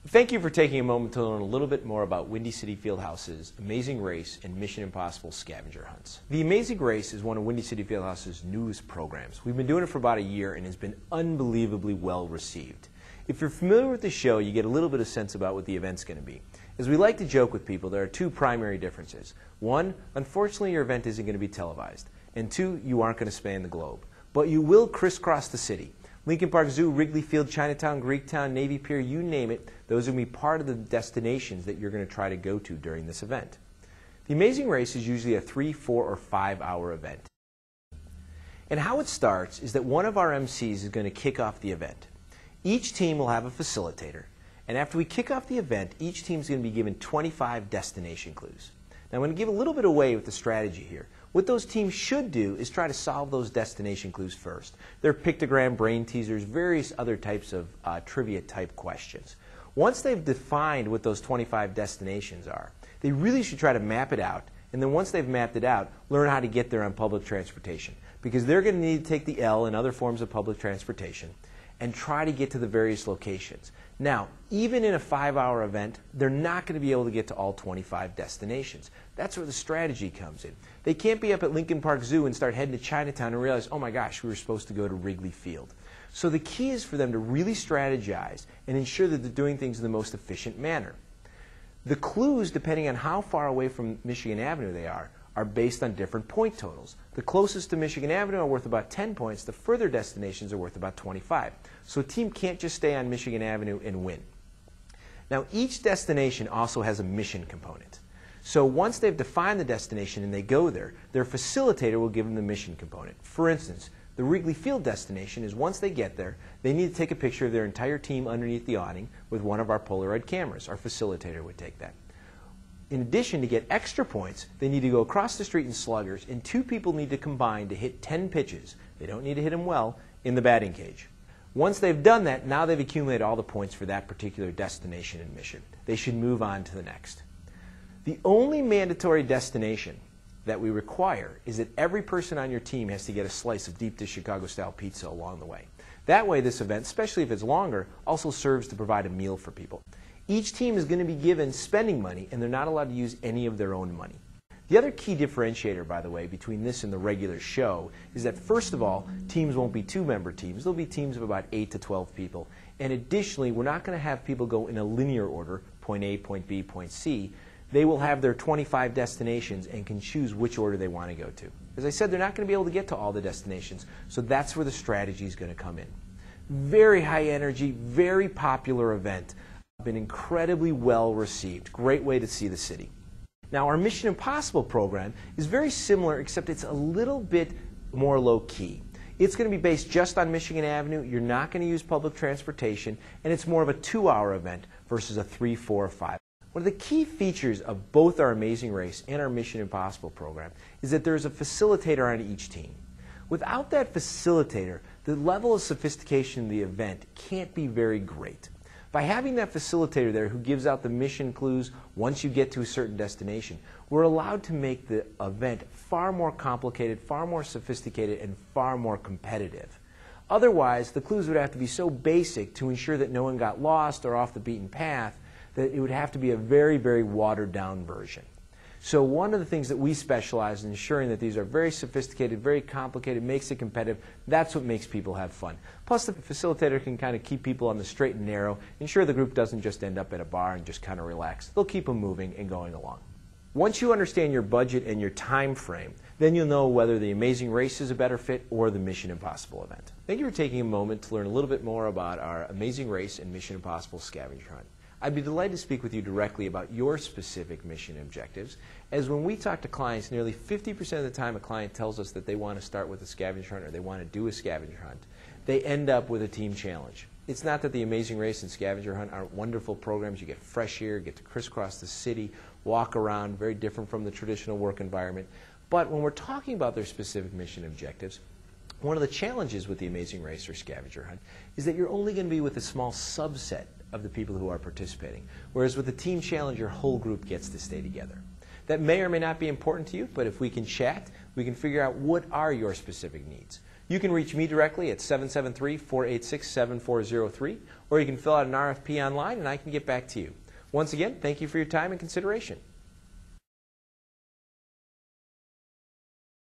Thank you for taking a moment to learn a little bit more about Windy City Fieldhouse's Amazing Race and Mission Impossible scavenger hunts. The Amazing Race is one of Windy City Fieldhouse's newest programs. We've been doing it for about a year and has been unbelievably well received. If you're familiar with the show, you get a little bit of sense about what the event's going to be. As we like to joke with people, there are two primary differences. One, unfortunately your event isn't going to be televised. And two, you aren't going to span the globe. But you will crisscross the city. Lincoln Park Zoo, Wrigley Field, Chinatown, Greektown, Navy Pier, you name it, those are going to be part of the destinations that you're going to try to go to during this event. The Amazing Race is usually a 3, 4, or 5-hour event. And how it starts is that one of our MCs is going to kick off the event. Each team will have a facilitator, and after we kick off the event, each team is going to be given 25 destination clues. Now I'm going to give a little bit away with the strategy here. What those teams should do is try to solve those destination clues first. They're pictogram, brain teasers, various other types of trivia type questions. Once they've defined what those 25 destinations are, they really should try to map it out, and then once they've mapped it out, learn how to get there on public transportation, because they're going to need to take the L and other forms of public transportation and try to get to the various locations. Now, even in a 5-hour event, they're not going to be able to get to all 25 destinations. That's where the strategy comes in. They can't be up at Lincoln Park Zoo and start heading to Chinatown and realize, oh my gosh, we were supposed to go to Wrigley Field. So the key is for them to really strategize and ensure that they're doing things in the most efficient manner. The clues, depending on how far away from Michigan Avenue they are based on different point totals. The closest to Michigan Avenue are worth about 10 points. The further destinations are worth about 25. So a team can't just stay on Michigan Avenue and win. Now, each destination also has a mission component. So once they've defined the destination and they go there, their facilitator will give them the mission component. For instance, the Wrigley Field destination is once they get there, they need to take a picture of their entire team underneath the awning with one of our Polaroid cameras. Our facilitator would take that. In addition, to get extra points, they need to go across the street in sluggers, and 2 people need to combine to hit 10 pitches. They don't need to hit them well in the batting cage. Once they've done that, now they've accumulated all the points for that particular destination and mission. They should move on to the next. The only mandatory destination that we require is that every person on your team has to get a slice of deep dish Chicago-style pizza along the way. That way this event, especially if it's longer, also serves to provide a meal for people. Each team is going to be given spending money, and they're not allowed to use any of their own money. The other key differentiator, by the way, between this and the regular show is that, first of all, teams won't be 2-member teams. They'll be teams of about 8 to 12 people. And additionally, we're not going to have people go in a linear order, point A, point B, point C. They will have their 25 destinations and can choose which order they want to go to. As I said, they're not going to be able to get to all the destinations, so that's where the strategy is going to come in. Very high energy, very popular event. Been incredibly well received. Great way to see the city. Now, our Mission Impossible program is very similar, except it's a little bit more low-key. It's going to be based just on Michigan Avenue. You're not going to use public transportation, and it's more of a 2-hour event versus a 3, 4, or 5. One of the key features of both our Amazing Race and our Mission Impossible program is that there's a facilitator on each team. Without that facilitator, the level of sophistication of the event can't be very great. By having that facilitator there who gives out the mission clues once you get to a certain destination, we're allowed to make the event far more complicated, far more sophisticated, and far more competitive. Otherwise, the clues would have to be so basic to ensure that no one got lost or off the beaten path that it would have to be a very, very watered-down version. So one of the things that we specialize in ensuring that these are very sophisticated, very complicated, makes it competitive. That's what makes people have fun. Plus, the facilitator can kind of keep people on the straight and narrow, ensure the group doesn't just end up at a bar and just kind of relax. They'll keep them moving and going along. Once you understand your budget and your time frame, then you'll know whether the Amazing Race is a better fit or the Mission Impossible event. Thank you for taking a moment to learn a little bit more about our Amazing Race and Mission Impossible scavenger hunt. I'd be delighted to speak with you directly about your specific mission objectives, as when we talk to clients, nearly 50% of the time a client tells us that they want to start with a scavenger hunt or they want to do a scavenger hunt, they end up with a team challenge. It's not that the Amazing Race and Scavenger Hunt aren't wonderful programs. You get fresh air, get to crisscross the city, walk around, very different from the traditional work environment. But when we're talking about their specific mission objectives, one of the challenges with the Amazing Race or Scavenger Hunt is that you're only going to be with a small subset of the people who are participating. Whereas with the Team Challenge, your whole group gets to stay together. That may or may not be important to you, but if we can chat, we can figure out what are your specific needs. You can reach me directly at 773-486-7403, or you can fill out an RFP online and I can get back to you. Once again, thank you for your time and consideration.